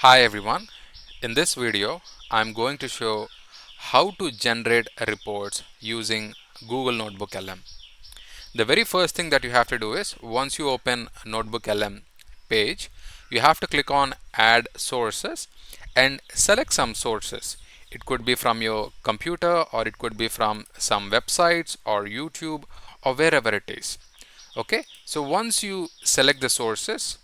Hi everyone. In this video, I'm going to show how to generate reports using Google NotebookLM. The very first thing that you have to do is once you open NotebookLM page, you have to click on Add Sources and select some sources. It could be from your computer or it could be from some websites or YouTube or wherever it is. Okay, so once you select the sources,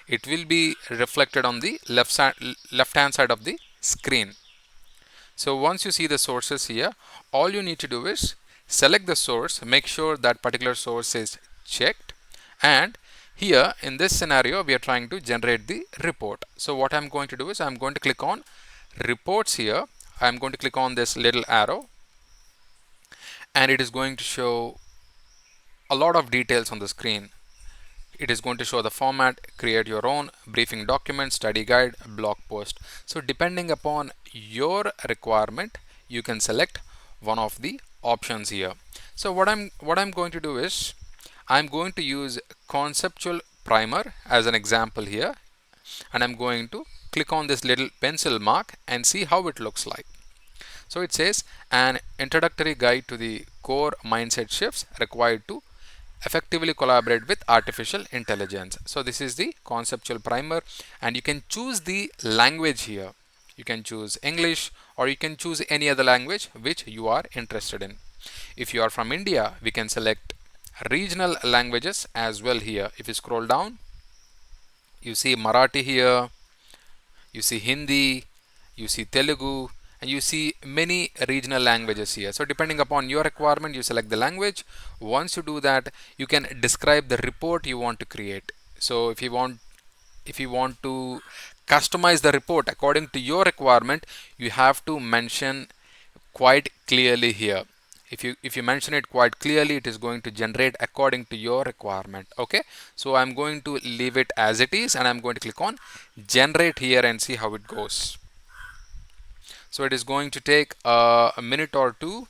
it will be reflected on the left hand side of the screen. So once you see the sources here, all you need to do is select the source, make sure that particular source is checked, and here in this scenario we are trying to generate the report. So what I'm going to do is I'm going to click on reports here. I'm going to click on this little arrow and it is going to show a lot of details on the screen. It is going to show the format, create your own, briefing document, study guide, blog post. So depending upon your requirement, you can select one of the options here. So what I'm going to do is I'm going to use conceptual primer as an example here, and I'm going to click on this little pencil mark and see how it looks like. So it says an introductory guide to the core mindset shifts required to effectively collaborate with artificial intelligence. So this is the conceptual primer, and you can choose the language here. You can choose English or you can choose any other language which you are interested in. If you are from India, we can select regional languages as well here. If you scroll down, you see Marathi here, you see Hindi, you see Telugu, and you see many regional languages here. So depending upon your requirement, you select the language. Once you do that, you can describe the report you want to create. So if you want to customize the report according to your requirement, you have to mention quite clearly here. If you mention it quite clearly, it is going to generate according to your requirement. Okay, so I'm going to leave it as it is and I'm going to click on generate here and see how it goes. So it is going to take a minute or two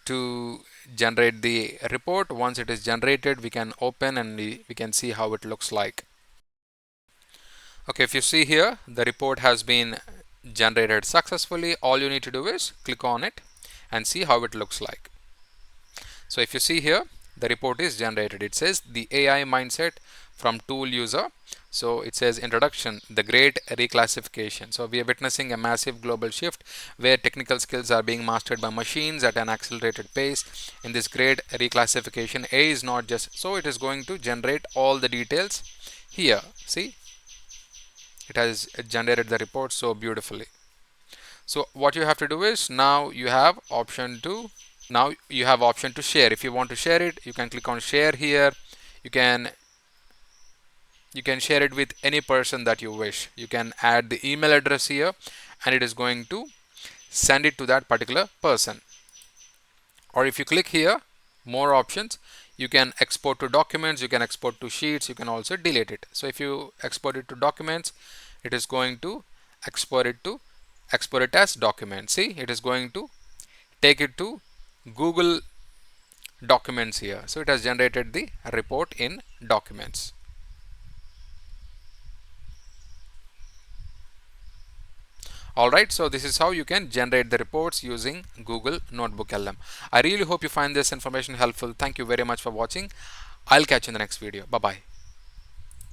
to generate the report. Once it is generated, we can open and we can see how it looks like. Okay, if you see here, the report has been generated successfully. All you need to do is click on it and see how it looks like. So if you see here, the report is generated. It says the AI mindset from tool user. So it says introduction, the great reclassification. So we are witnessing a massive global shift where technical skills are being mastered by machines at an accelerated pace. In this great reclassification, A is not just, so it is going to generate all the details here. See, it has generated the report so beautifully. So what you have to do is now you have option to share. If you want to share it, you can click on share here. You can share it with any person that you wish. You can add the email address here and it is going to send it to that particular person. Or if you click here, more options, you can export to documents, you can export to sheets, you can also delete it. So if you export it to documents, it is going to export it as document. See, it is going to take it to Google documents here. So it has generated the report in documents. Alright, so this is how you can generate the reports using Google NotebookLM. I really hope you find this information helpful. Thank you very much for watching. I'll catch you in the next video. Bye bye.